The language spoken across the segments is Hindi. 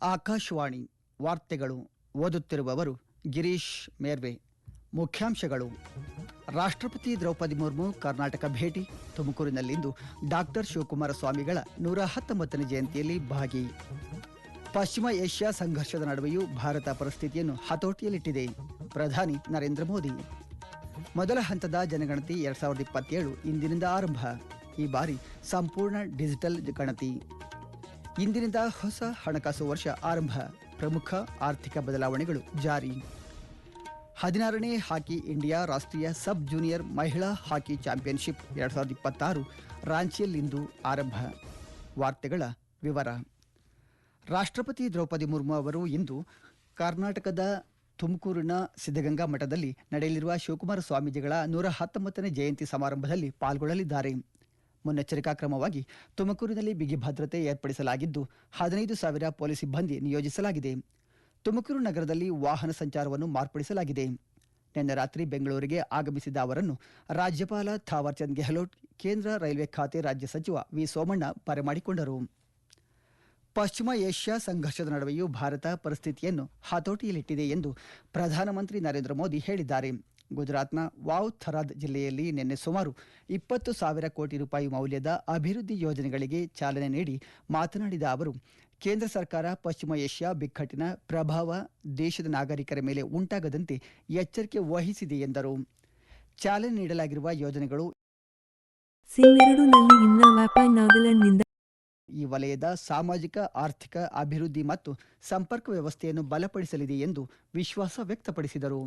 ಆಕಾಶವಾಣಿ ವಾರ್ತೆಗಳು ಓದುತ್ತಿರುವವರು ಗಿರೀಶ್ ಮೇರ್ವೆ. ಮುಖ್ಯಾಂಶಗಳು: ರಾಷ್ಟ್ರಪತಿ ದ್ರೌಪದಿ ಮುರ್ಮು ಕರ್ನಾಟಕ ಭೇಟಿ, ತುಮಕೂರಿನಲ್ಲಿಂದು ಡಾಕ್ಟರ್ ಶಿವಕುಮಾರ ಸ್ವಾಮಿಗಳ 119ನೇ ಜಯಂತಿಯಲ್ಲಿ ಭಾಗಿ. ಪಶ್ಚಿಮ ಏಷ್ಯಾ ಸಂಘರ್ಷದ ನಡುವೆಯೂ ಭಾರತ ಪರಿಸ್ಥಿತಿಯನ್ನು ಹತೋಟಿಯಲ್ಲಿಟ್ಟಿದೆ, ಪ್ರಧಾನಿ ನರೇಂದ್ರ ಮೋದಿ. ಮೊದಲ ಹಂತದ ಜನಗಣತಿ 2027 ಇಂದಿನಿಂದ ಆರಂಭ. ಈ ಬಾರಿ ಸಂಪೂರ್ಣ ಡಿಜಿಟಲ್ ಗಣತಿ. ಇಂದಿನಿಂದ ಹೊಸ ಹಣಕಾಸು ವರ್ಷ ಆರಂಭ, ಪ್ರಮುಖ ಆರ್ಥಿಕ ಬದಲಾವಣೆಗಳು ಜಾರಿ. 16ನೇ ಹಾಕಿ ಇಂಡಿಯಾ ರಾಷ್ಟ್ರೀಯ ಸಬ್ ಜೂನಿಯರ್ ಮಹಿಳಾ ಹಾಕಿ ಚಾಂಪಿಯನ್ಶಿಪ್ 2026 ರಾಂಚಿಯಲ್ಲಿಂದು ಆರಂಭ. ವಾರ್ತೆಗಳ ವಿವರ. ರಾಷ್ಟ್ರಪತಿ ದ್ರೌಪದಿ ಮುರ್ಮು ಅವರು ಇಂದು ಕರ್ನಾಟಕದ ತುಮಕೂರಿನ ಸಿದ್ಧಗಂಗಾ ಮಠದಲ್ಲಿ ನಡೆಯಲಿರುವ ಶಿವಕುಮಾರ ಸ್ವಾಮೀಜಿಗಳ 119ನೇ ಜಯಂತಿ ಸಮಾರಂಭದಲ್ಲಿ ಪಾಲ್ಗೊಳ್ಳಲಿದ್ದಾರೆ. ಮುನ್ನೆಚ್ಚರಿಕಾ ಕ್ರಮವಾಗಿ ತುಮಕೂರಿನಲ್ಲಿ ಬಿಗಿ ಭದ್ರತೆ ಏರ್ಪಡಿಸಲಾಗಿದ್ದು 15,000 ಪೊಲೀಸ್ ಸಿಬ್ಬಂದಿ ನಿಯೋಜಿಸಲಾಗಿದೆ. ತುಮಕೂರು ನಗರದಲ್ಲಿ ವಾಹನ ಸಂಚಾರವನ್ನು ಮಾರ್ಪಡಿಸಲಾಗಿದೆ. ನಿನ್ನೆ ರಾತ್ರಿ ಬೆಂಗಳೂರಿಗೆ ಆಗಮಿಸಿದ ಅವರನ್ನು ರಾಜ್ಯಪಾಲ ಥಾವರ್ ಚಂದ್ ಗೆಹ್ಲೋಟ್, ಕೇಂದ್ರ ರೈಲ್ವೆ ಖಾತೆ ರಾಜ್ಯ ಸಚಿವ ವಿ ಸೋಮಣ್ಣ ಬರಮಾಡಿಕೊಂಡರು. ಪಶ್ಚಿಮ ಏಷ್ಯಾ ಸಂಘರ್ಷದ ನಡುವೆಯೂ ಭಾರತ ಪರಿಸ್ಥಿತಿಯನ್ನು ಹತೋಟಿಯಲ್ಲಿಟ್ಟಿದೆ ಎಂದು ಪ್ರಧಾನಮಂತ್ರಿ ನರೇಂದ್ರ ಮೋದಿ ಹೇಳಿದ್ದಾರೆ. ಗುಜರಾತ್ನ ವಾವ್ ಥರಾದ್ ಜಿಲ್ಲೆಯಲ್ಲಿ ನಿನ್ನೆ ಸುಮಾರು 20,000 ಕೋಟಿ ರೂಪಾಯಿ ಮೌಲ್ಯದ ಅಭಿವೃದ್ಧಿ ಯೋಜನೆಗಳಿಗೆ ಚಾಲನೆ ನೀಡಿ ಮಾತನಾಡಿದ ಅವರು, ಕೇಂದ್ರ ಸರ್ಕಾರ ಪಶ್ಚಿಮ ಏಷ್ಯಾ ಬಿಕ್ಕಟ್ಟಿನ ಪ್ರಭಾವ ದೇಶದ ನಾಗರಿಕರ ಮೇಲೆ ಉಂಟಾಗದಂತೆ ಎಚ್ಚರಿಕೆ ವಹಿಸಿದೆ ಎಂದರು. ಚಾಲನೆ ನೀಡಲಾಗಿರುವ ಯೋಜನೆಗಳು ಈ ವಲಯದ ಸಾಮಾಜಿಕ ಆರ್ಥಿಕ ಅಭಿವೃದ್ಧಿ ಮತ್ತು ಸಂಪರ್ಕ ವ್ಯವಸ್ಥೆಯನ್ನು ಬಲಪಡಿಸಲಿದೆ ಎಂದು ವಿಶ್ವಾಸ ವ್ಯಕ್ತಪಡಿಸಿದರು.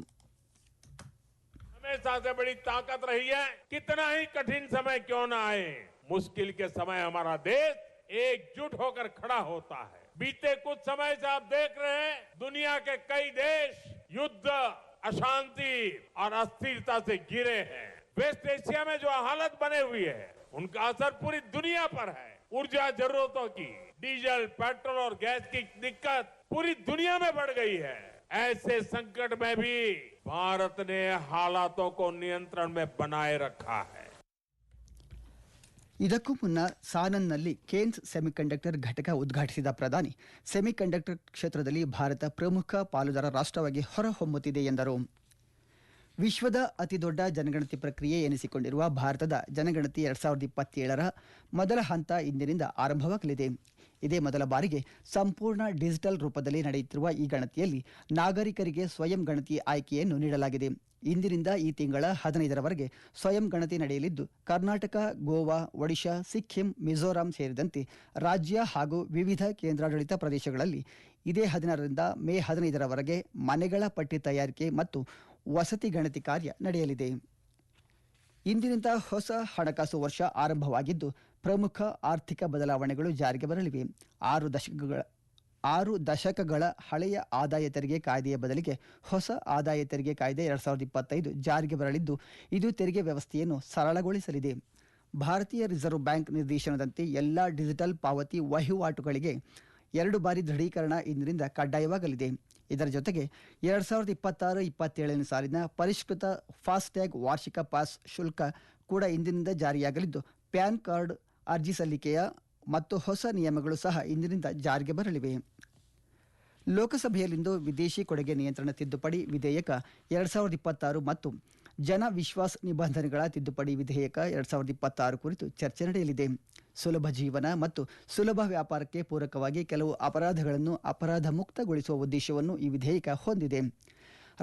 हमेशा से बड़ी ताकत रही है, कितना ही कठिन समय क्यों न आए, मुश्किल के समय हमारा देश एकजुट होकर खड़ा होता है. बीते कुछ समय से आप देख रहे हैं, दुनिया के कई देश युद्ध, अशांति और अस्थिरता से घिरे हैं. वेस्ट एशिया में जो हालत बने हुई है, उनका असर पूरी दुनिया पर है. ऊर्जा जरूरतों की डीजल, पेट्रोल और गैस की दिक्कत पूरी दुनिया में बढ़ गई है. ऐसे संकट में भी भारत ने हालातों को नियंत्रण में बनाए रखा है. ಇದಕ್ಕೂ ಮುನ್ನ ಸಾನನ್ನಲ್ಲಿ ಕೇನ್ಸ್ ಸೆಮಿಕಂಡಕ್ಟರ್ ಘಟಕ ಉದ್ಘಾಟಿಸಿದ ಪ್ರಧಾನಿ, ಸೆಮಿಕಂಡಕ್ಟರ್ ಕ್ಷೇತ್ರದಲ್ಲಿ ಭಾರತ ಪ್ರಮುಖ ಪಾಲುದಾರ ರಾಷ್ಟ್ರವಾಗಿ ಹೊರಹೊಮ್ಮುತ್ತಿದೆ ಎಂದರು. ವಿಶ್ವದ ಅತಿದೊಡ್ಡ ಜನಗಣತಿ ಪ್ರಕ್ರಿಯೆ ಎನಿಸಿಕೊಂಡಿರುವ ಭಾರತದ ಜನಗಣತಿ 2027ರ ಮೊದಲ ಹಂತ ಇಂದಿನಿಂದ ಆರಂಭವಾಗಲಿದೆ. ಇದೇ ಮೊದಲ ಬಾರಿಗೆ ಸಂಪೂರ್ಣ ಡಿಜಿಟಲ್ ರೂಪದಲ್ಲಿ ನಡೆಯುತ್ತಿರುವ ಈ ಗಣತಿಯಲ್ಲಿ ನಾಗರಿಕರಿಗೆ ಸ್ವಯಂ ಗಣತಿ ಆಯ್ಕೆಯನ್ನು ನೀಡಲಾಗಿದೆ. ಇಂದಿನಿಂದ ಈ ತಿಂಗಳ 15ರವರೆಗೆ ಸ್ವಯಂ ಗಣತಿ ನಡೆಯಲಿದ್ದು, ಕರ್ನಾಟಕ, ಗೋವಾ, ಒಡಿಶಾ, ಸಿಕ್ಕಿಂ, ಮಿಜೋರಾಂ ಸೇರಿದಂತೆ ರಾಜ್ಯ ಹಾಗೂ ವಿವಿಧ ಕೇಂದ್ರಾಡಳಿತ ಪ್ರದೇಶಗಳಲ್ಲಿ ಇದೇ 16ರಿಂದ ಮೇ 15ರವರೆಗೆ ಮನೆಗಳ ಪಟ್ಟಿ ತಯಾರಿಕೆ ಮತ್ತು ವಸತಿ ಗಣತಿ ಕಾರ್ಯ ನಡೆಯಲಿದೆ. ಇಂದಿನಿಂದ ಹೊಸ ಹಣಕಾಸು ವರ್ಷ ಆರಂಭವಾಗಿದ್ದು, ಪ್ರಮುಖ ಆರ್ಥಿಕ ಬದಲಾವಣೆಗಳು ಜಾರಿಗೆ ಬರಲಿವೆ. 6 ದಶಕಗಳ ಹಳೆಯ ಆದಾಯ ತೆರಿಗೆ ಕಾಯ್ದೆಯ ಬದಲಿಗೆ ಹೊಸ ಆದಾಯ ತೆರಿಗೆ ಕಾಯ್ದೆ 2025 ಜಾರಿಗೆ ಬರಲಿದ್ದು, ಇದು ತೆರಿಗೆ ವ್ಯವಸ್ಥೆಯನ್ನು ಸರಳಗೊಳಿಸಲಿದೆ. ಭಾರತೀಯ ರಿಸರ್ವ್ ಬ್ಯಾಂಕ್ ನಿರ್ದೇಶನದಂತೆ ಎಲ್ಲ ಡಿಜಿಟಲ್ ಪಾವತಿ ವಹಿವಾಟುಗಳಿಗೆ 2 ಬಾರಿ ದೃಢೀಕರಣ ಇಂದಿನಿಂದ ಕಡ್ಡಾಯವಾಗಲಿದೆ. ಇದರ ಜೊತೆಗೆ 2026-27ನೇ ಸಾಲಿನ ಪರಿಷ್ಕೃತ ಫಾಸ್ಟ್ಯಾಗ್ ವಾರ್ಷಿಕ ಪಾಸ್ ಶುಲ್ಕ ಕೂಡ ಇಂದಿನಿಂದ ಜಾರಿಯಾಗಲಿದ್ದು, ಪ್ಯಾನ್ ಕಾರ್ಡ್ ಅರ್ಜಿ ಸಲ್ಲಿಕೆಯ ಮತ್ತು ಹೊಸ ನಿಯಮಗಳು ಸಹ ಇಂದಿನಿಂದ ಜಾರಿಗೆ ಬರಲಿವೆ. ಲೋಕಸಭೆಯಲ್ಲಿಂದು ವಿದೇಶಿ ಕೊಡುಗೆ ನಿಯಂತ್ರಣ ತಿದ್ದುಪಡಿ ವಿಧೇಯಕ 2026 ಮತ್ತು ಜನ ವಿಶ್ವಾಸ್ ನಿಬಂಧನೆಗಳ ತಿದ್ದುಪಡಿ ವಿಧೇಯಕ 2026 ಕುರಿತು ಚರ್ಚೆ ನಡೆಯಲಿದೆ. ಸುಲಭ ಜೀವನ ಮತ್ತು ಸುಲಭ ವ್ಯಾಪಾರಕ್ಕೆ ಪೂರಕವಾಗಿ ಕೆಲವು ಅಪರಾಧಗಳನ್ನು ಅಪರಾಧ ಮುಕ್ತಗೊಳಿಸುವ ಉದ್ದೇಶವನ್ನು ಈ ವಿಧೇಯಕ ಹೊಂದಿದೆ.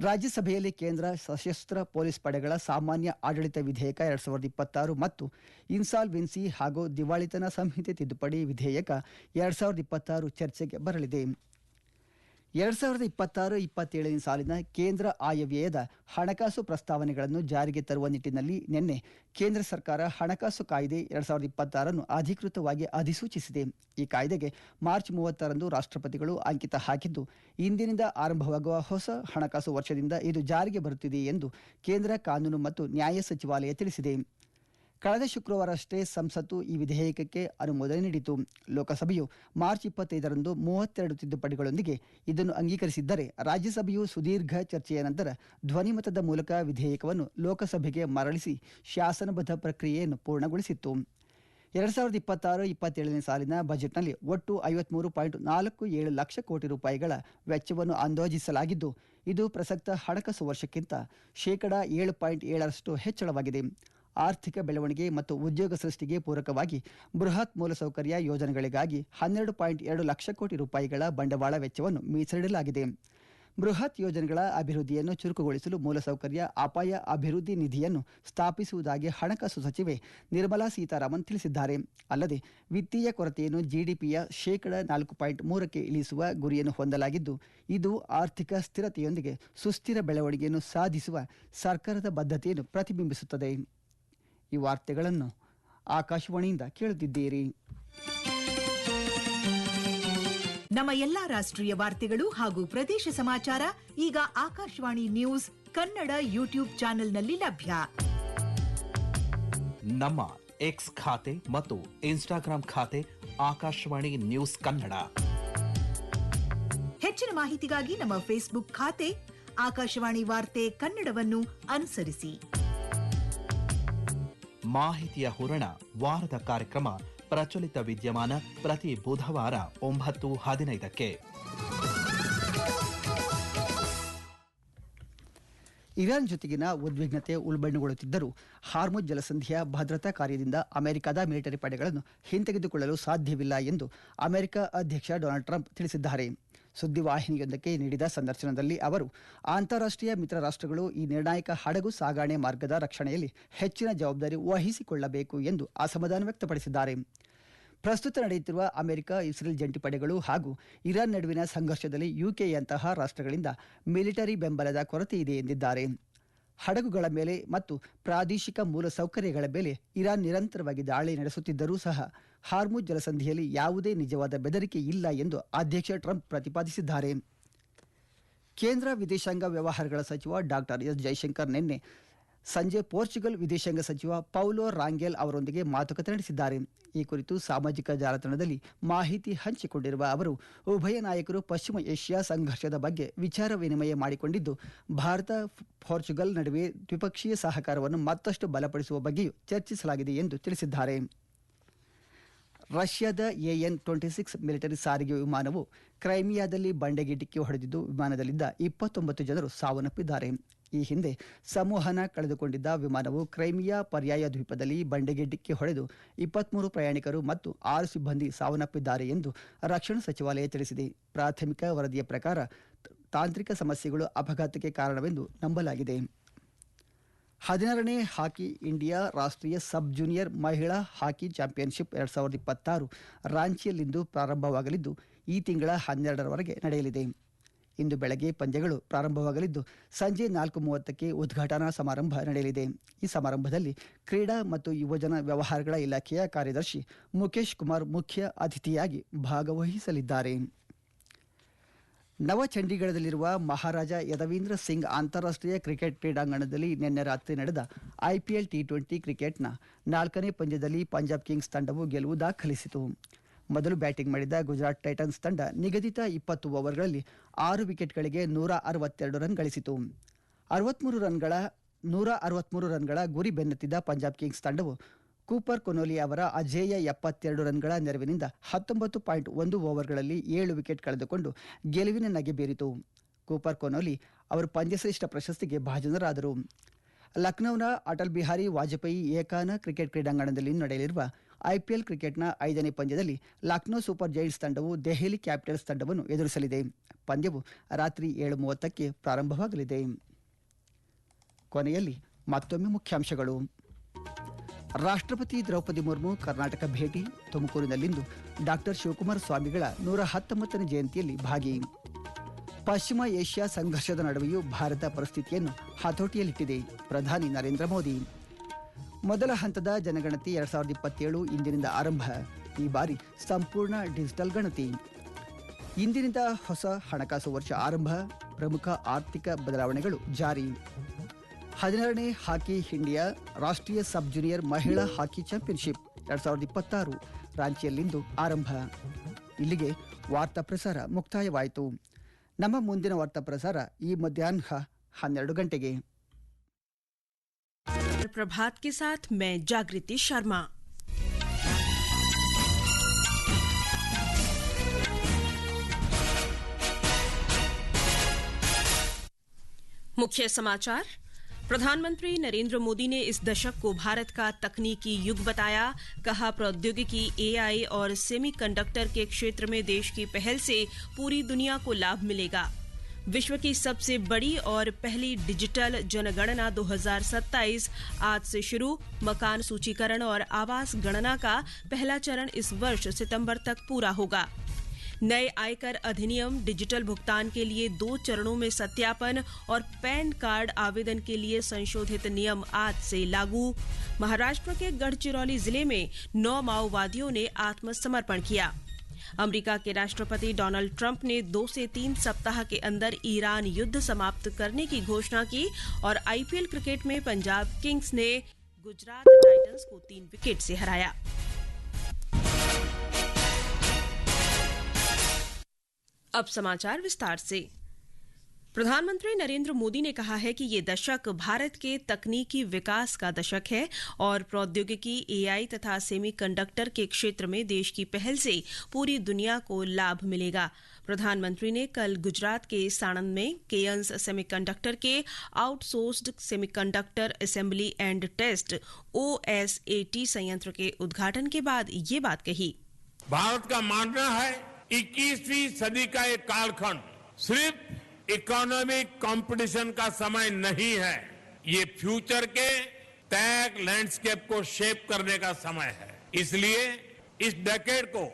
ರಾಜ್ಯಸಭೆಯಲ್ಲಿ ಕೇಂದ್ರ ಸಶಸ್ತ್ರ ಪೊಲೀಸ್ ಪಡೆಗಳ ಸಾಮಾನ್ಯ ಆಡಳಿತ ವಿಧೇಯಕ 2026 ಮತ್ತು ಇನ್ಸಾಲ್ವೆನ್ಸಿ ಹಾಗೂ ದಿವಾಳಿತನ ಸಂಹಿತೆ ತಿದ್ದುಪಡಿ ವಿಧೇಯಕ 2026 ಚರ್ಚೆಗೆ ಬರಲಿದೆ. 2026-27ನೇ ಸಾಲಿನ ಕೇಂದ್ರ ಆಯವ್ಯಯದ ಹಣಕಾಸು ಪ್ರಸ್ತಾವನೆಗಳನ್ನು ಜಾರಿಗೆ ತರುವ ನಿಟ್ಟಿನಲ್ಲಿ ನಿನ್ನೆ ಕೇಂದ್ರ ಸರ್ಕಾರ ಹಣಕಾಸು ಕಾಯ್ದೆ 2026 ಅಧಿಕೃತವಾಗಿ ಅಧಿಸೂಚಿಸಿದೆ. ಈ ಕಾಯ್ದೆಗೆ ಮಾರ್ಚ್ 30ರಂದು ರಾಷ್ಟ್ರಪತಿಗಳು ಅಂಕಿತ ಹಾಕಿದ್ದು, ಇಂದಿನಿಂದ ಆರಂಭವಾಗುವ ಹೊಸ ಹಣಕಾಸು ವರ್ಷದಿಂದ ಇದು ಜಾರಿಗೆ ಬರುತ್ತಿದೆ ಎಂದು ಕೇಂದ್ರ ಕಾನೂನು ಮತ್ತು ನ್ಯಾಯ ಸಚಿವಾಲಯ ತಿಳಿಸಿದೆ. ಕಳೆದ ಶುಕ್ರವಾರವಷ್ಟೇ ಸಂಸತ್ತು ಈ ವಿಧೇಯಕಕ್ಕೆ ಅನುಮೋದನೆ ನೀಡಿತು. ಲೋಕಸಭೆಯು ಮಾರ್ಚ್ 25ರಂದು 32 ತಿದ್ದುಪಡಿಗಳೊಂದಿಗೆ ಇದನ್ನು ಅಂಗೀಕರಿಸಿದ್ದರೆ, ರಾಜ್ಯಸಭೆಯು ಸುದೀರ್ಘ ಚರ್ಚೆಯ ನಂತರ ಧ್ವನಿಮತದ ಮೂಲಕ ವಿಧೇಯಕವನ್ನು ಲೋಕಸಭೆಗೆ ಮರಳಿಸಿ ಶಾಸನಬದ್ಧ ಪ್ರಕ್ರಿಯೆಯನ್ನು ಪೂರ್ಣಗೊಳಿಸಿತ್ತು. 2026-27ನೇ ಸಾಲಿನ ಬಜೆಟ್ನಲ್ಲಿ ಒಟ್ಟು 53.47 ಲಕ್ಷ ಕೋಟಿ ರೂಪಾಯಿಗಳ ವೆಚ್ಚವನ್ನು ಅಂದಾಜಿಸಲಾಗಿದ್ದು, ಇದು ಪ್ರಸಕ್ತ ಹಣಕಾಸು ವರ್ಷಕ್ಕಿಂತ ಶೇಕಡಾ 7.7ರಷ್ಟು ಹೆಚ್ಚಳವಾಗಿದೆ. ಆರ್ಥಿಕ ಬೆಳವಣಿಗೆ ಮತ್ತು ಉದ್ಯೋಗ ಸೃಷ್ಟಿಗೆ ಪೂರಕವಾಗಿ ಬೃಹತ್ ಮೂಲಸೌಕರ್ಯ ಯೋಜನೆಗಳಿಗಾಗಿ 12.2 ಲಕ್ಷ ಕೋಟಿ ರೂಪಾಯಿಗಳ ಬಂಡವಾಳ ವೆಚ್ಚವನ್ನು ಮೀಸಲಿಡಲಾಗಿದೆ. ಬೃಹತ್ ಯೋಜನೆಗಳ ಅಭಿವೃದ್ಧಿಯನ್ನು ಚುರುಕುಗೊಳಿಸಲು ಮೂಲಸೌಕರ್ಯ ಅಪಾಯ ಅಭಿವೃದ್ಧಿ ನಿಧಿಯನ್ನು ಸ್ಥಾಪಿಸುವುದಾಗಿ ಹಣಕಾಸು ಸಚಿವೆ ನಿರ್ಮಲಾ ಸೀತಾರಾಮನ್ ತಿಳಿಸಿದ್ದಾರೆ. ಅಲ್ಲದೆ ವಿತ್ತೀಯ ಕೊರತೆಯನ್ನು ಜಿಡಿಪಿಯ ಶೇಕಡಾ 4.3ಕ್ಕೆ ಇಳಿಸುವ ಗುರಿಯನ್ನು ಹೊಂದಲಾಗಿದ್ದು, ಇದು ಆರ್ಥಿಕ ಸ್ಥಿರತೆಯೊಂದಿಗೆ ಸುಸ್ಥಿರ ಬೆಳವಣಿಗೆಯನ್ನು ಸಾಧಿಸುವ ಸರ್ಕಾರದ ಬದ್ಧತೆಯನ್ನು ಪ್ರತಿಬಿಂಬಿಸುತ್ತದೆ. ಈ ವಾರ್ತೆಗಳನ್ನು ಆಕಾಶವಾಣಿಯಿಂದ ಕೇಳುತ್ತಿದ್ದೀರಿ. ನಮ್ಮ ಎಲ್ಲಾ ರಾಷ್ಟ್ರೀಯ ವಾರ್ತೆಗಳು ಹಾಗೂ ಪ್ರದೇಶ ಸಮಾಚಾರ ಈಗ ಆಕಾಶವಾಣಿ ನ್ಯೂಸ್ ಕನ್ನಡ ಯೂಟ್ಯೂಬ್ ಚಾನೆಲ್ನಲ್ಲಿ ಲಭ್ಯ. ನಮ್ಮ ಎಕ್ಸ್ ಖಾತೆ ಮತ್ತು ಇನ್ಸ್ಟಾಗ್ರಾಂ ಖಾತೆ ಆಕಾಶವಾಣಿ ನ್ಯೂಸ್ ಕನ್ನಡ. ಹೆಚ್ಚಿನ ಮಾಹಿತಿಗಾಗಿ ನಮ್ಮ ಫೇಸ್ಬುಕ್ ಖಾತೆ ಆಕಾಶವಾಣಿ ವಾರ್ತೆ ಕನ್ನಡವನ್ನು ಅನುಸರಿಸಿ. ಮಾಹಿತಿಯ ಹೂರಣ ವಾರದ ಕಾರ್ಯಕ್ರಮ ಪ್ರಚಲಿತ ವಿದ್ಯಮಾನ ಪ್ರತಿ ಬುಧವಾರ 9:15ಕ್ಕೆ. ಇರಾನ್ ಜೊತೆಗಿನ ಉದ್ವಿಗ್ನತೆ ಉಲ್ಬಣಗೊಳ್ಳುತ್ತಿದ್ದರೂ ಹಾರ್ಮುಜ್ ಜಲಸಂಧಿಯ ಭದ್ರತಾ ಕಾರ್ಯದಿಂದ ಅಮೆರಿಕದ ಮಿಲಿಟರಿ ಪಡೆಗಳನ್ನು ಹಿಂತೆಗೆದುಕೊಳ್ಳಲು ಸಾಧ್ಯವಿಲ್ಲ ಎಂದು ಅಮೆರಿಕ ಅಧ್ಯಕ್ಷ ಡೊನಾಲ್ಡ್ ಟ್ರಂಪ್ ತಿಳಿಸಿದ್ದಾರೆ. ಸುದ್ದಿವಾಹಿನಿಯೊಂದಕ್ಕೆ ನೀಡಿದ ಸಂದರ್ಶನದಲ್ಲಿ ಅವರು ಅಂತಾರಾಷ್ಟ್ರೀಯ ಮಿತ್ರ ರಾಷ್ಟ್ರಗಳು ಈ ನಿರ್ಣಾಯಕ ಹಡಗು ಸಾಗಣೆ ಮಾರ್ಗದ ರಕ್ಷಣೆಯಲ್ಲಿ ಹೆಚ್ಚಿನ ಜವಾಬ್ದಾರಿ ವಹಿಸಿಕೊಳ್ಳಬೇಕು ಎಂದು ಅಸಮಾಧಾನ ವ್ಯಕ್ತಪಡಿಸಿದ್ದಾರೆ. ಪ್ರಸ್ತುತ ನಡೆಯುತ್ತಿರುವ ಅಮೆರಿಕ ಇಸ್ರೇಲ್ ಜಂಟಿ ಪಡೆಗಳು ಹಾಗೂ ಇರಾನ್ ನಡುವಿನ ಸಂಘರ್ಷದಲ್ಲಿ ಯುಕೆಯಂತಹ ರಾಷ್ಟ್ರಗಳಿಂದ ಮಿಲಿಟರಿ ಬೆಂಬಲದ ಕೊರತೆ ಇದೆ ಎಂದಿದ್ದಾರೆ. ಹಡಗುಗಳ ಮೇಲೆ ಮತ್ತು ಪ್ರಾದೇಶಿಕ ಮೂಲಸೌಕರ್ಯಗಳ ಮೇಲೆ ಇರಾನ್ ನಿರಂತರವಾಗಿ ದಾಳಿ ನಡೆಸುತ್ತಿದ್ದರೂ ಸಹ ಹಾರ್ಮುಜ್ ಜಲಸಂಧಿಯಲ್ಲಿ ಯಾವುದೇ ನಿಜವಾದ ಬೆದರಿಕೆ ಇಲ್ಲ ಎಂದು ಅಧ್ಯಕ್ಷ ಟ್ರಂಪ್ ಪ್ರತಿಪಾದಿಸಿದ್ದಾರೆ. ಕೇಂದ್ರ ವಿದೇಶಾಂಗ ವ್ಯವಹಾರಗಳ ಸಚಿವ ಡಾಕ್ಟರ್ ಎಸ್ ಜೈಶಂಕರ್ ನಿನ್ನೆ ಸಂಜೆ ಪೋರ್ಚುಗಲ್ ವಿದೇಶಾಂಗ ಸಚಿವ ಪೌಲೋ ರಾಂಗೆಲ್ ಅವರೊಂದಿಗೆ ಮಾತುಕತೆ ನಡೆಸಿದ್ದಾರೆ. ಈ ಕುರಿತು ಸಾಮಾಜಿಕ ಜಾಲತಾಣದಲ್ಲಿ ಮಾಹಿತಿ ಹಂಚಿಕೊಂಡಿರುವ ಅವರು, ಉಭಯ ನಾಯಕರು ಪಶ್ಚಿಮ ಏಷ್ಯಾ ಸಂಘರ್ಷದ ಬಗ್ಗೆ ವಿಚಾರ ವಿನಿಮಯ ಮಾಡಿಕೊಂಡಿದ್ದು, ಭಾರತ ಪೋರ್ಚುಗಲ್ ನಡುವೆ ದ್ವಿಪಕ್ಷೀಯ ಸಹಕಾರವನ್ನು ಮತ್ತಷ್ಟು ಬಲಪಡಿಸುವ ಬಗ್ಗೆಯೂ ಚರ್ಚಿಸಲಾಗಿದೆ ಎಂದು ತಿಳಿಸಿದ್ದಾರೆ. ರಷ್ಯಾದ AN-26 ಮಿಲಿಟರಿ ಸಾರಿಗೆ ವಿಮಾನವು ಕ್ರೈಮಿಯಾದಲ್ಲಿ ಬಂಡೆಗೆ ಡಿಕ್ಕಿ ಹೊಡೆದಿದ್ದು, ವಿಮಾನದಲ್ಲಿದ್ದ 29 ಜನರು ಸಾವನ್ನಪ್ಪಿದ್ದಾರೆ. ಈ ಹಿಂದೆ ಸಂವಹನ ಕಳೆದುಕೊಂಡಿದ್ದ ವಿಮಾನವು ಕ್ರೈಮಿಯಾ ಪರ್ಯಾಯ ದ್ವೀಪದಲ್ಲಿ ಬಂಡೆಗೆ ಡಿಕ್ಕಿ ಹೊಡೆದು 23 ಪ್ರಯಾಣಿಕರು ಮತ್ತು 6 ಸಿಬ್ಬಂದಿ ಸಾವನ್ನಪ್ಪಿದ್ದಾರೆ ಎಂದು ರಕ್ಷಣಾ ಸಚಿವಾಲಯ ತಿಳಿಸಿದೆ. ಪ್ರಾಥಮಿಕ ವರದಿಯ ಪ್ರಕಾರ ತಾಂತ್ರಿಕ ಸಮಸ್ಯೆಗಳು ಅಪಘಾತಕ್ಕೆ ಕಾರಣವೆಂದು ನಂಬಲಾಗಿದೆ. 16ನೇ ಹಾಕಿ ಇಂಡಿಯಾ ರಾಷ್ಟ್ರೀಯ ಸಬ್ ಜೂನಿಯರ್ ಮಹಿಳಾ ಹಾಕಿ ಚಾಂಪಿಯನ್ಶಿಪ್ 2026 ರಾಂಚಿಯಲ್ಲಿಂದು ಪ್ರಾರಂಭವಾಗಲಿದ್ದು, ಈ ತಿಂಗಳ 12ರವರೆಗೆ ನಡೆಯಲಿದೆ. ಇಂದು ಬೆಳಗ್ಗೆ ಪಂದ್ಯಗಳು ಪ್ರಾರಂಭವಾಗಲಿದ್ದು, ಸಂಜೆ 4:30ಕ್ಕೆ ಉದ್ಘಾಟನಾ ಸಮಾರಂಭ ನಡೆಯಲಿದೆ. ಈ ಸಮಾರಂಭದಲ್ಲಿ ಕ್ರೀಡಾ ಮತ್ತು ಯುವಜನ ವ್ಯವಹಾರಗಳ ಇಲಾಖೆಯ ಕಾರ್ಯದರ್ಶಿ ಮುಖೇಶ್ ಕುಮಾರ್ ಮುಖ್ಯ ಅತಿಥಿಯಾಗಿ ಭಾಗವಹಿಸಲಿದ್ದಾರೆ. ನವಚಂಡೀಗಢದಲ್ಲಿರುವ ಮಹಾರಾಜ ಯದವೀಂದ್ರ ಸಿಂಗ್ ಅಂತಾರಾಷ್ಟ್ರೀಯ ಕ್ರಿಕೆಟ್ ಕ್ರೀಡಾಂಗಣದಲ್ಲಿ ನಿನ್ನೆ ರಾತ್ರಿ ನಡೆದ IPL T20 ಕ್ರಿಕೆಟ್ನ 4ನೇ ಪಂದ್ಯದಲ್ಲಿ ಪಂಜಾಬ್ ಕಿಂಗ್ಸ್ ತಂಡವು ಗೆಲುವು ದಾಖಲಿಸಿತು. ಮೊದಲು ಬ್ಯಾಟಿಂಗ್ ಮಾಡಿದ ಗುಜರಾತ್ ಟೈಟನ್ಸ್ ತಂಡ ನಿಗದಿತ 20 ಓವರ್ಗಳಲ್ಲಿ 6 ವಿಕೆಟ್ಗಳಿಗೆ 162 ರನ್ ಗಳಿಸಿತು. 163 ರನ್ಗಳ ಗುರಿ ಬೆನ್ನತ್ತಿದ್ದ ಪಂಜಾಬ್ ಕಿಂಗ್ಸ್ ತಂಡವು ಕೂಪರ್ ಕೊನೋಲಿ ಅವರ ಅಜೇಯ 72 ರನ್ಗಳ ನೆರವಿನಿಂದ 19.1 ಓವರ್ಗಳಲ್ಲಿ 7 ವಿಕೆಟ್ ಕಳೆದುಕೊಂಡು ಗೆಲುವಿನ ನಗೆ ಬೀರಿತು. ಕೂಪರ್ ಕೊನೋಲಿ ಅವರು ಪಂದ್ಯಶ್ರೇಷ್ಠ ಪ್ರಶಸ್ತಿಗೆ ಭಾಜನರಾದರು. ಲಕ್ನೋನ ಅಟಲ್ ಬಿಹಾರಿ ವಾಜಪೇಯಿ ಏಕಾನ ಕ್ರಿಕೆಟ್ ಕ್ರೀಡಾಂಗಣದಲ್ಲಿ ನಡೆಯಲಿರುವ IPL ಕ್ರಿಕೆಟ್ನ 5ನೇ ಪಂದ್ಯದಲ್ಲಿ ಲಕ್ನೋ ಸೂಪರ್ ಜೈಂಟ್ಸ್ ತಂಡವು ದೆಹಲಿ ಕ್ಯಾಪಿಟಲ್ಸ್ ತಂಡವನ್ನು ಎದುರಿಸಲಿದೆ. ಪಂದ್ಯವು ರಾತ್ರಿ 7:30ಕ್ಕೆ ಪ್ರಾರಂಭವಾಗಲಿದೆ. ಕೊನೆಯಲ್ಲಿ ಮತ್ತೊಮ್ಮೆ ಮುಖ್ಯಾಂಶಗಳು. ರಾಷ್ಟ್ರಪತಿ ದ್ರೌಪದಿ ಮುರ್ಮು ಕರ್ನಾಟಕ ಭೇಟಿ. ತುಮಕೂರಿನಲ್ಲಿಂದು ಡಾಕ್ಟರ್ ಶಿವಕುಮಾರ ಸ್ವಾಮಿಗಳ 119ನೇ ಜಯಂತಿಯಲ್ಲಿ ಭಾಗಿ. ಪಶ್ಚಿಮ ಏಷ್ಯಾ ಸಂಘರ್ಷದ ನಡುವೆಯೂ ಭಾರತ ಪರಿಸ್ಥಿತಿಯನ್ನು ಹತೋಟಿಯಲ್ಲಿಟ್ಟಿದೆ. ಪ್ರಧಾನಿ ನರೇಂದ್ರ ಮೋದಿ. ಮೊದಲ ಹಂತದ ಜನಗಣತಿ 2027 ಇಂದಿನಿಂದ ಆರಂಭ. ಈ ಬಾರಿ ಸಂಪೂರ್ಣ ಡಿಜಿಟಲ್ ಗಣತಿ. ಇಂದಿನಿಂದ ಹೊಸ ಹಣಕಾಸು ವರ್ಷ ಆರಂಭ. ಪ್ರಮುಖ ಆರ್ಥಿಕ ಬದಲಾವಣೆಗಳು ಜಾರಿ. 16ನೇ ಹಾಕಿ ಇಂಡಿಯಾ ರಾಷ್ಟ್ರೀಯ ಸಬ್ ಜೂನಿಯರ್ ಮಹಿಳಾ ಹಾಕಿ ಚಾಂಪಿಯನ್ಶಿಪ್ 2026 ರಾಂಚಿಯಲ್ಲಿಂದು ಆರಂಭ. ಇಲ್ಲಿಗೆ ವಾರ್ತಾ ಪ್ರಸಾರ ಮುಕ್ತಾಯವಾಯಿತು. ನಮ್ಮ ಮುಂದಿನ ವಾರ್ತಾ ಪ್ರಸಾರ ಈ ಮಧ್ಯಾಹ್ನ 12 ಗಂಟೆಗೆ. प्रभात के साथ मैं जागृति शर्मा। मुख्य समाचार। प्रधानमंत्री नरेंद्र मोदी ने इस दशक को भारत का तकनीकी युग बताया। कहा, प्रौद्योगिकी, एआई और सेमीकंडक्टर के क्षेत्र में देश की पहल से पूरी दुनिया को लाभ मिलेगा। विश्व की सबसे बड़ी और पहली डिजिटल जनगणना 2027 आज से शुरू। मकान सूचीकरण और आवास गणना का पहला चरण इस वर्ष सितंबर तक पूरा होगा। नए आयकर अधिनियम, डिजिटल भुगतान के लिए 2 चरणों में सत्यापन और पैन कार्ड आवेदन के लिए संशोधित नियम आज से लागू। महाराष्ट्र के गढ़चिरौली जिले में 9 माओवादियों ने आत्मसमर्पण किया। अमेरिका के राष्ट्रपति डोनाल्ड ट्रंप ने 2 से 3 सप्ताह के अंदर ईरान युद्ध समाप्त करने की घोषणा की और आईपीएल क्रिकेट में पंजाब किंग्स ने गुजरात टाइटंस को 3 विकेट से हराया। अब समाचार विस्तार से। प्रधानमंत्री नरेंद्र मोदी ने कहा है कि ये दशक भारत के तकनीकी विकास का दशक है और प्रौद्योगिकी, एआई तथा सेमीकंडक्टर के क्षेत्र में देश की पहल से पूरी दुनिया को लाभ मिलेगा। प्रधानमंत्री ने कल गुजरात के साणंद में केयंस सेमीकंडक्टर के outsourced semiconductor assembly and test OSAT संयंत्र के उद्घाटन के बाद ये बात कही। भारत का मानना है 21वीं सदी का एक कालखंड सिर्फ इकोनॉमिक कंपटीशन का समय नहीं है, ये फ्यूचर के टेक लैंडस्केप को शेप करने का समय है। इसलिए इस डेकेड को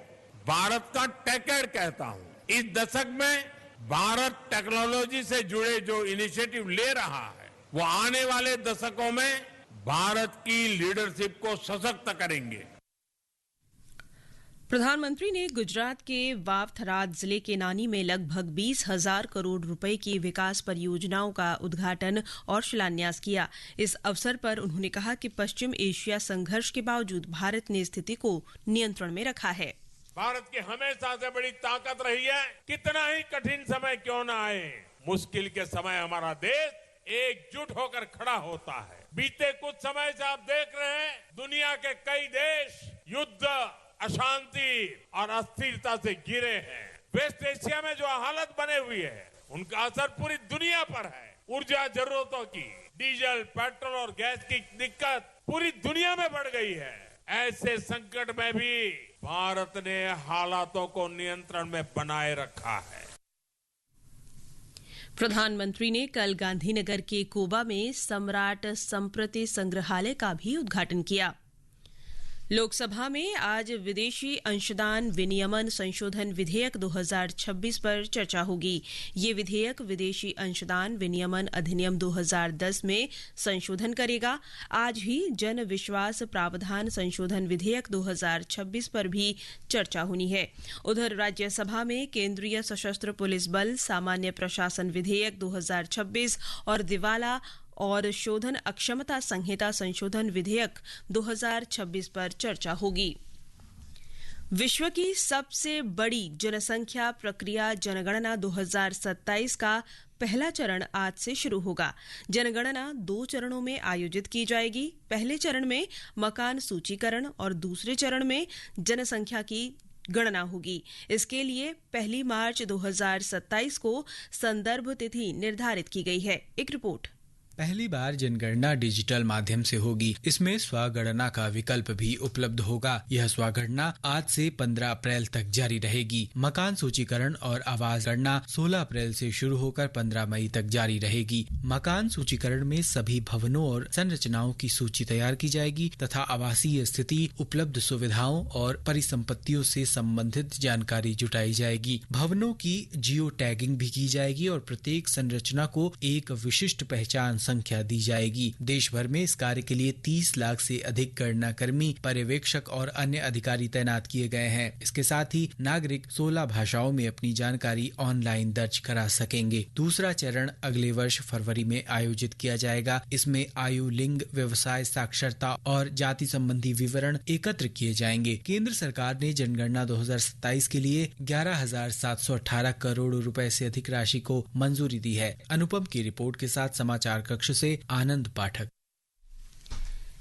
भारत का टेकेड कहता हूं। इस दशक में भारत टेक्नोलॉजी से जुड़े जो इनिशिएटिव ले रहा है वो आने वाले दशकों में भारत की लीडरशिप को सशक्त करेंगे। प्रधानमंत्री ने गुजरात के वावथराद जिले के नानी में लगभग 20,000 करोड़ रुपए की विकास परियोजनाओं का उद्घाटन और शिलान्यास किया। इस अवसर पर उन्होंने कहा कि पश्चिम एशिया संघर्ष के बावजूद भारत ने स्थिति को नियंत्रण में रखा है। भारत की हमेशा से बड़ी ताकत रही है, कितना ही कठिन समय क्यों न आए, मुश्किल के समय हमारा देश एकजुट होकर खड़ा होता है। बीते कुछ समय से आप देख रहे हैं दुनिया के कई देश युद्ध, अशांति और अस्थिरता से घिरे हैं। वेस्ट एशिया में जो हालत बने हुई है उनका असर पूरी दुनिया पर है। ऊर्जा जरूरतों की, डीजल, पेट्रोल और गैस की दिक्कत पूरी दुनिया में बढ़ गई है। ऐसे संकट में भी भारत ने हालातों को नियंत्रण में बनाए रखा है। प्रधानमंत्री ने कल गांधीनगर के कोबा में सम्राट संप्रति संग्रहालय का भी उद्घाटन किया। लोकसभा में आज विदेशी अंशदान विनियमन संशोधन विधेयक 2026 पर चर्चा होगी। ये विधेयक विदेशी अंशदान विनियमन अधिनियम 2010 में संशोधन करेगा। आज ही जन विश्वास प्रावधान संशोधन विधेयक 2026 पर भी चर्चा होनी है। उधर राज्यसभा में केंद्रीय सशस्त्र पुलिस बल सामान्य प्रशासन विधेयक 2026 और दिवाला और शोधन अक्षमता संहिता संशोधन विधेयक 2026 पर चर्चा होगी। विश्व की सबसे बड़ी जनसंख्या प्रक्रिया जनगणना 2027 का पहला चरण आज से शुरू होगा। जनगणना 2 चरणों में आयोजित की जाएगी। पहले चरण में मकान सूचीकरण और दूसरे चरण में जनसंख्या की गणना होगी। इसके लिए 1 मार्च 2027 को संदर्भ तिथि निर्धारित की गई है। एक रिपोर्ट। पहली बार जनगणना डिजिटल माध्यम से होगी। इसमें स्वगणना का विकल्प भी उपलब्ध होगा। यह स्वगणना आज से 15 अप्रैल तक जारी रहेगी। मकान सूचीकरण और आवास गणना 16 अप्रैल से शुरू होकर 15 मई तक जारी रहेगी। मकान सूचीकरण में सभी भवनों और संरचनाओं की सूची तैयार की जाएगी तथा आवासीय स्थिति, उपलब्ध सुविधाओं और परिसंपत्तियों से संबंधित जानकारी जुटाई जाएगी। भवनों की जियो टैगिंग भी की जाएगी और प्रत्येक संरचना को एक विशिष्ट पहचान संख्या दी जाएगी। देश भर में इस कार्य के लिए 30 लाख से अधिक गणना कर्मी, पर्यवेक्षक और अन्य अधिकारी तैनात किए गए हैं। इसके साथ ही नागरिक 16 भाषाओं में अपनी जानकारी ऑनलाइन दर्ज करा सकेंगे। दूसरा चरण अगले वर्ष फरवरी में आयोजित किया जाएगा। इसमें आयु, लिंग, व्यवसाय, साक्षरता और जाति संबंधी विवरण एकत्र किए जाएंगे। केंद्र सरकार ने जनगणना 2027 के लिए 11,718 करोड़ रुपए से अधिक राशि को मंजूरी दी है। अनुपम की रिपोर्ट के साथ समाचार कक्ष से आनंद पाठक।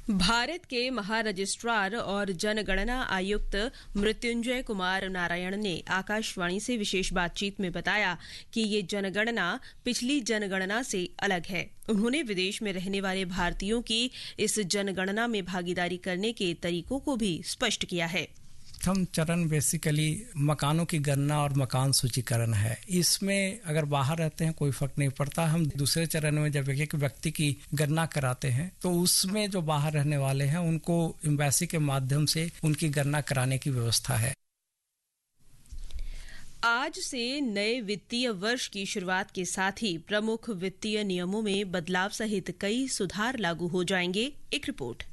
भारत के महारजिस्ट्रार और जनगणना आयुक्त मृत्युंजय कुमार नारायण ने आकाशवाणी से विशेष बातचीत में बताया कि ये जनगणना पिछली जनगणना से अलग है। उन्होंने विदेश में रहने वाले भारतीयों की इस जनगणना में भागीदारी करने के तरीकों को भी स्पष्ट किया है। प्रथम चरण बेसिकली मकानों की गणना और मकान सूचीकरण है। इसमें अगर बाहर रहते हैं कोई फर्क नहीं पड़ता। हम दूसरे चरण में जब एक व्यक्ति की गणना कराते हैं तो उसमें जो बाहर रहने वाले हैं उनको एम्बेसी के माध्यम से उनकी गणना कराने की व्यवस्था है। आज से नए वित्तीय वर्ष की शुरुआत के साथ ही प्रमुख वित्तीय नियमों में बदलाव सहित कई सुधार लागू हो जाएंगे। एक रिपोर्ट।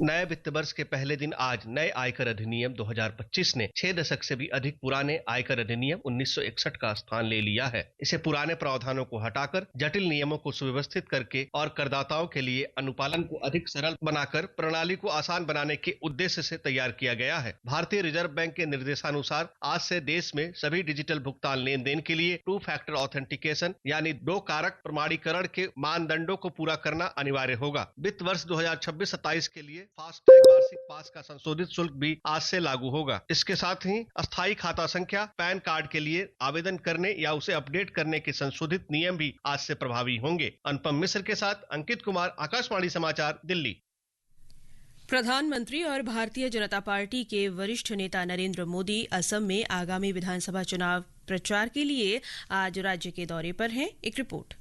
नए वित्त वर्ष के पहले दिन आज नए आयकर अधिनियम 2025 ने 6 दशक से भी अधिक पुराने आयकर अधिनियम 1961 का स्थान ले लिया है। इसे पुराने प्रावधानों को हटाकर जटिल नियमों को सुव्यवस्थित करके और करदाताओं के लिए अनुपालन को अधिक सरल बनाकर प्रणाली को आसान बनाने के उद्देश्य से तैयार किया गया है। भारतीय रिजर्व बैंक के निर्देशानुसार आज से देश में सभी डिजिटल भुगतान लेन देन के लिए 2 फैक्टर ऑथेंटिकेशन यानी 2 कारक प्रमाणीकरण के मानदंडों को पूरा करना अनिवार्य होगा। वित्त वर्ष 2026-27 के लिए फास्टैग वार्षिक पास का संशोधित शुल्क भी आज से लागू होगा। इसके साथ ही अस्थायी खाता संख्या पैन कार्ड के लिए आवेदन करने या उसे अपडेट करने के संशोधित नियम भी आज से प्रभावी होंगे। अनुपम मिश्र के साथ अंकित कुमार, आकाशवाणी समाचार, दिल्ली। प्रधानमंत्री और भारतीय जनता पार्टी के वरिष्ठ नेता नरेंद्र मोदी असम में आगामी विधानसभा चुनाव प्रचार के लिए आज राज्य के दौरे पर हैं। एक रिपोर्ट।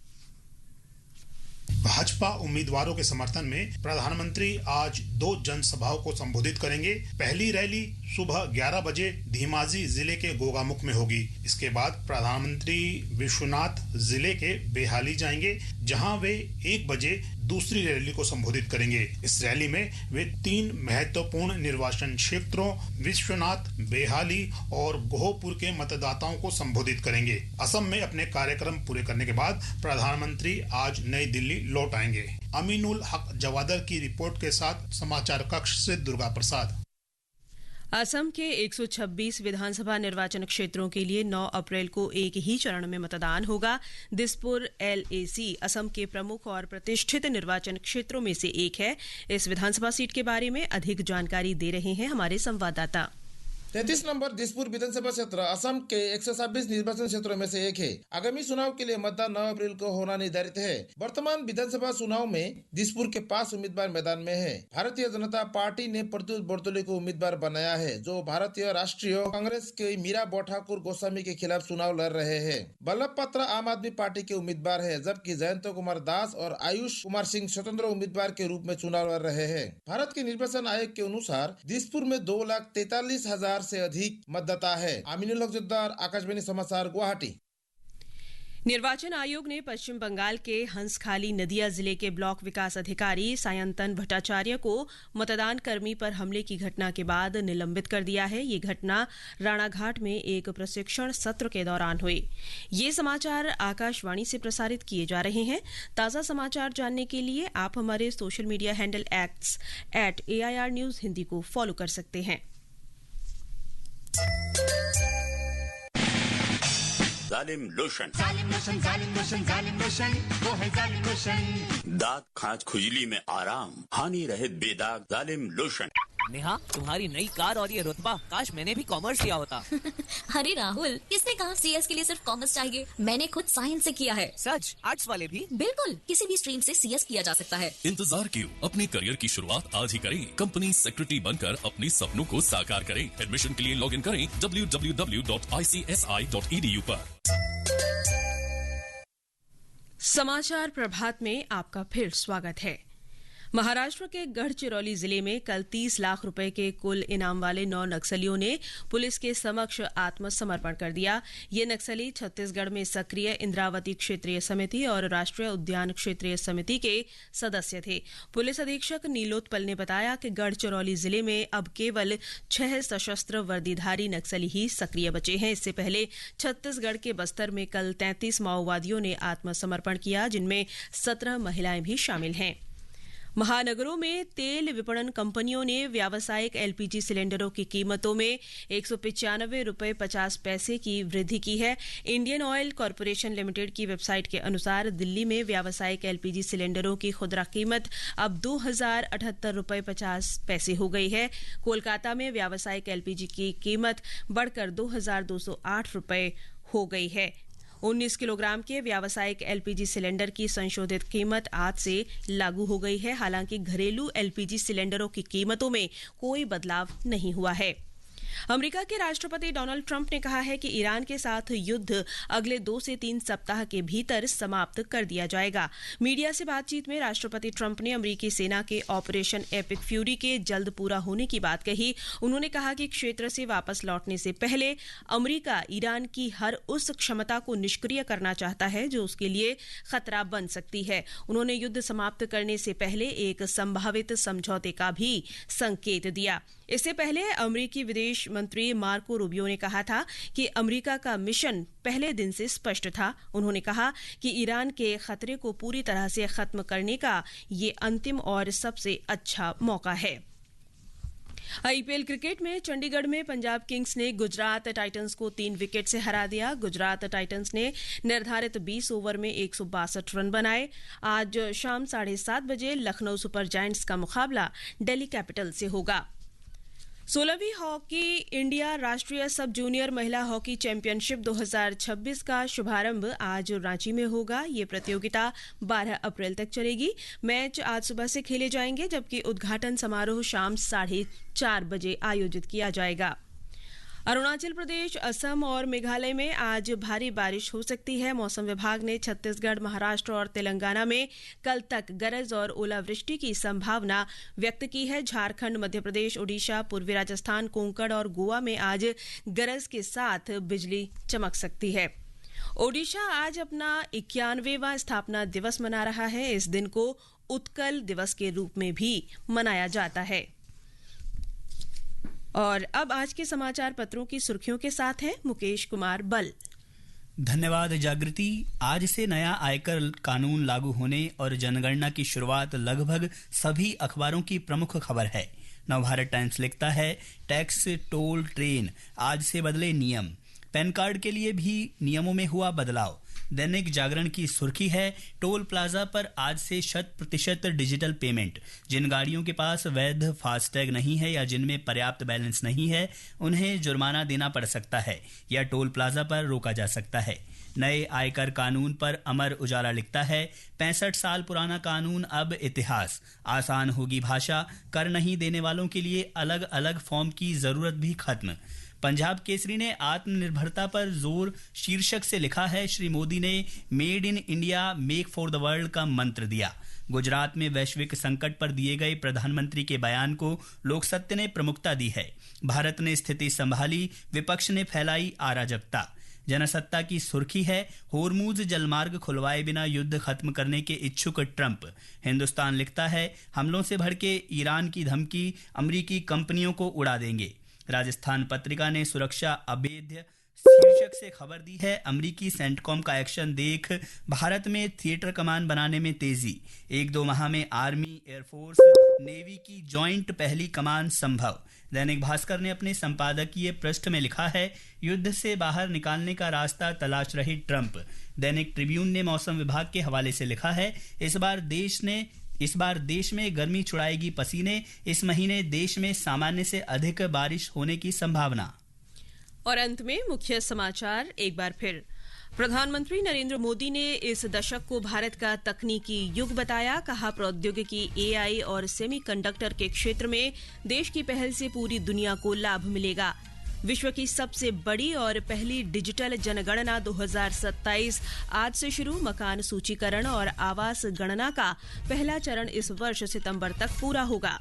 भाजपा उम्मीदवारों के समर्थन में प्रधानमंत्री आज 2 जनसभाओं को संबोधित करेंगे। पहली रैली सुबह 11 बजे धीमाजी जिले के गोगामुख में होगी। इसके बाद प्रधानमंत्री विश्वनाथ जिले के बेहाली जाएंगे, जहां वे 1 बजे दूसरी रैली को संबोधित करेंगे। इस रैली में वे 3 महत्वपूर्ण निर्वाचन क्षेत्रों विश्वनाथ, बेहाली और गोहपुर के मतदाताओं को संबोधित करेंगे। असम में अपने कार्यक्रम पूरे करने के बाद प्रधानमंत्री आज नई दिल्ली लौट आएंगे। अमीनुल हक जवादर की रिपोर्ट के साथ समाचार कक्ष से दुर्गा प्रसाद। असम के 126 विधानसभा निर्वाचन क्षेत्रों के लिए 9 अप्रैल को एक ही चरण में मतदान होगा। दिसपुर LAC असम के प्रमुख और प्रतिष्ठित निर्वाचन क्षेत्रों में से एक है। इस विधानसभा सीट के बारे में अधिक जानकारी दे रहे हैं हमारे संवाददाता। 33 नंबर दिसपुर विधानसभा क्षेत्र असम के 126 निर्वाचन क्षेत्रों में से एक है। आगामी चुनाव के लिए मतदान 9 अप्रैल को होना निर्धारित है। वर्तमान विधानसभा चुनाव में दिसपुर के 5 उम्मीदवार मैदान में है। भारतीय जनता पार्टी ने प्रत्युष बर्दोली को उम्मीदवार बनाया है, जो भारतीय राष्ट्रीय कांग्रेस के मीरा ठाकुर गोस्वामी के खिलाफ चुनाव लड़ रहे हैं। बल्लभ पात्रा आम आदमी पार्टी के उम्मीदवार है, जबकि जयंत कुमार दास और आयुष कुमार सिंह स्वतंत्र उम्मीदवार के रूप में चुनाव लड़ रहे हैं। भारत के निर्वाचन आयोग के अनुसार दिसपुर में 2,43,000 से अधिक मतदाता है। आमिनुल हक जवादर, आकाशवाणी समाचार, गुवाहाटी। निर्वाचन आयोग ने पश्चिम बंगाल के हंसखाली नदिया जिले के ब्लॉक विकास अधिकारी सायंतन भट्टाचार्य को मतदान कर्मी पर हमले की घटना के बाद निलंबित कर दिया है। ये घटना राणाघाट में एक प्रशिक्षण सत्र के दौरान हुई। ये समाचार आकाशवाणी से प्रसारित किए जा रहे हैं। ताजा समाचार जानने के लिए आप हमारे social media handle @AIR News Hindi को फॉलो कर सकते हैं। जालिम लोशन, जालिम लोशन, जालिम लोशन, जालिम लोशन, वो है जालिम लोशन। दांत खांच खुजली में आराम, हानि रहित बेदाग जालिम लोशन। नेहा, तुम्हारी नई कार और ये रुतबा, काश मैंने भी कॉमर्स किया होता। अरे राहुल, किसने कहा CS के लिए सिर्फ कॉमर्स चाहिए? मैंने खुद साइंस से किया है। सच? आर्ट्स वाले भी? बिल्कुल, किसी भी स्ट्रीम से CS किया जा सकता है। इंतजार क्यों? अपने करियर की शुरुआत आज ही करें। कंपनी सेक्रेटरी बनकर अपने सपनों को साकार करें। एडमिशन के लिए लॉग इन करें www.icsi.edu पर। समाचार प्रभात में आपका फिर स्वागत है। महाराष्ट्र के गढ़चिरौली जिले में कल 30 लाख रुपए के कुल इनाम वाले 9 नक्सलियों ने पुलिस के समक्ष आत्मसमर्पण कर दिया। ये नक्सली छत्तीसगढ़ में सक्रिय इंद्रावती क्षेत्रीय समिति और राष्ट्रीय उद्यान क्षेत्रीय समिति के सदस्य थे। पुलिस अधीक्षक नीलोत्पल ने बताया कि गढ़चिरौली जिले में अब केवल 6 सशस्त्र वर्दीधारी नक्सली ही सक्रिय बचे हैं। इससे पहले छत्तीसगढ़ के बस्तर में कल 33 माओवादियों ने आत्मसमर्पण किया, जिनमें 17 महिलाएं भी शामिल हैं। महानगरों में तेल विपणन कंपनियों ने व्यावसायिक एलपीजी सिलेंडरों की कीमतों में 195 रुपये 50 पैसे की वृद्धि की है। इंडियन ऑयल कॉरपोरेशन लिमिटेड की वेबसाइट के अनुसार दिल्ली में व्यावसायिक एलपीजी सिलेंडरों की खुदरा कीमत अब 2078 रुपये 50 पैसे हो गई है। कोलकाता में व्यावसायिक एलपीजी की कीमत बढ़कर 2208 रुपये हो गई है। 19 किलोग्राम के व्यावसायिक एलपीजी सिलेंडर की संशोधित कीमत आज से लागू हो गई है। हालांकि घरेलू एलपीजी सिलेंडरों की कीमतों में कोई बदलाव नहीं हुआ है। अमेरिका के राष्ट्रपति डोनाल्ड ट्रंप ने कहा है कि ईरान के साथ युद्ध अगले 2 से 3 सप्ताह के भीतर समाप्त कर दिया जाएगा। मीडिया से बातचीत में राष्ट्रपति ट्रंप ने अमेरिकी सेना के ऑपरेशन एपिक फ्यूरी के जल्द पूरा होने की बात कही। उन्होंने कहा कि क्षेत्र से वापस लौटने से पहले अमेरिका ईरान की हर उस क्षमता को निष्क्रिय करना चाहता है जो उसके लिए खतरा बन सकती है। उन्होंने युद्ध समाप्त करने से पहले एक संभावित समझौते का भी संकेत दिया। इससे पहले अमेरिकी विदेश मंत्री मार्को रूबियो ने कहा था कि अमेरिका का मिशन पहले दिन से स्पष्ट था। उन्होंने कहा कि ईरान के खतरे को पूरी तरह से खत्म करने का ये अंतिम और सबसे अच्छा मौका है। आईपीएल क्रिकेट में चंडीगढ़ में पंजाब किंग्स ने गुजरात टाइटंस को 3 विकेट से हरा दिया। गुजरात टाइटंस ने निर्धारित 20 ओवर में 162 रन बनाए। आज शाम 7:30 बजे लखनऊ सुपर जायंट्स का मुकाबला दिल्ली कैपिटल से होगा। 16वीं हॉकी इंडिया राष्ट्रीय सब जूनियर महिला हॉकी चैंपियनशिप 2026 का शुभारंभ आज रांची में होगा। ये प्रतियोगिता 12 अप्रैल तक चलेगी। मैच आज सुबह से खेले जाएंगे, जबकि उद्घाटन समारोह शाम 4:30 बजे आयोजित किया जाएगा। अरुणाचल प्रदेश, असम और मेघालय में आज भारी बारिश हो सकती है। मौसम विभाग ने छत्तीसगढ़, महाराष्ट्र और तेलंगाना में कल तक गरज और ओलावृष्टि की संभावना व्यक्त की है। झारखंड, मध्य प्रदेश, ओडिशा, पूर्वी राजस्थान, कोंकण और गोवा में आज गरज के साथ बिजली चमक सकती है। ओडिशा आज अपना 91वां स्थापना दिवस मना रहा है। इस दिन को उत्कल दिवस के रूप में भी मनाया जाता है। और अब आज के समाचार पत्रों की सुर्खियों के साथ हैं मुकेश कुमार बल। धन्यवाद जागृति। आज से नया आयकर कानून लागू होने और जनगणना की शुरुआत लगभग सभी अखबारों की प्रमुख खबर है। नवभारत टाइम्स लिखता है, टैक्स टोल ट्रेन आज से बदले नियम, पैन कार्ड के लिए भी नियमों में हुआ बदलाव। दैनिक जागरण की सुर्खी है, टोल प्लाजा पर आज से 100% डिजिटल पेमेंट। जिन गाड़ियों के पास वैध फास्टैग नहीं है या जिनमें पर्याप्त बैलेंस नहीं है, उन्हें जुर्माना देना पड़ सकता है या टोल प्लाजा पर रोका जा सकता है। नए आयकर कानून पर अमर उजाला लिखता है, 65 साल पुराना कानून अब इतिहास, आसान होगी भाषा, कर नहीं देने वालों के लिए अलग अलग फॉर्म की जरूरत भी खत्म। पंजाब केसरी ने आत्मनिर्भरता पर जोर शीर्षक से लिखा है, श्री मोदी ने made in India make for the world का मंत्र दिया। गुजरात में वैश्विक संकट पर दिए गए प्रधानमंत्री के बयान को लोकसत्य ने प्रमुखता दी है। भारत ने स्थिति संभाली, विपक्ष ने फैलाई अराजकता। जनसत्ता की सुर्खी है, होर्मुज जलमार्ग खुलवाए बिना युद्ध खत्म करने के इच्छुक ट्रंप। हिंदुस्तान लिखता है, हमलों से भड़के ईरान की धमकी, अमेरिकी कंपनियों को उड़ा देंगे। राजस्थान पत्रिका ने सुरक्षा अभेद्य शीर्षक से खबर दी है, अमेरिकी सेंटकॉम का एक्शन देख भारत में थिएटर कमान बनाने में तेजी। 1-2 माह में आर्मी, एयरफोर्स, नेवी की जॉइंट पहली कमान संभव। दैनिक भास्कर ने अपने संपादकीय पृष्ठ में लिखा है, युद्ध से बाहर निकालने का रास्ता तलाश रहे ट्रंप। दैनिक ट्रिब्यून ने मौसम विभाग के हवाले से लिखा है, इस बार देश में गर्मी छुड़ाएगी पसीने, इस महीने देश में सामान्य से अधिक बारिश होने की संभावना। और अंत में मुख्य समाचार एक बार फिर। प्रधानमंत्री नरेंद्र मोदी ने इस दशक को भारत का तकनीकी युग बताया। कहा, प्रौद्योगिकी, एआई और सेमीकंडक्टर के क्षेत्र में देश की पहल से पूरी दुनिया को लाभ मिलेगा। विश्व की सबसे बड़ी और पहली डिजिटल जनगणना 2027 आज से शुरू। मकान सूचीकरण और आवास गणना का पहला चरण इस वर्ष सितंबर तक पूरा होगा।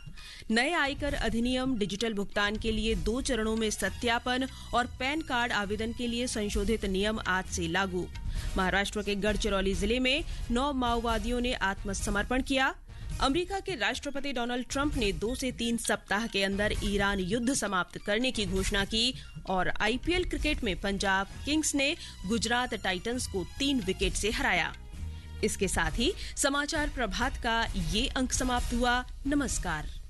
नए आयकर अधिनियम, डिजिटल भुगतान के लिए 2 चरणों में सत्यापन और पैन कार्ड आवेदन के लिए संशोधित नियम आज से लागू। महाराष्ट्र के गढ़चिरौली जिले में 9 माओवादियों ने आत्मसमर्पण किया। अमेरिका के राष्ट्रपति डोनाल्ड ट्रंप ने 2 से 3 सप्ताह के अंदर ईरान युद्ध समाप्त करने की घोषणा की। और आईपीएल क्रिकेट में पंजाब किंग्स ने गुजरात टाइटंस को 3 विकेट से हराया। इसके साथ ही समाचार प्रभात का ये अंक समाप्त हुआ। नमस्कार।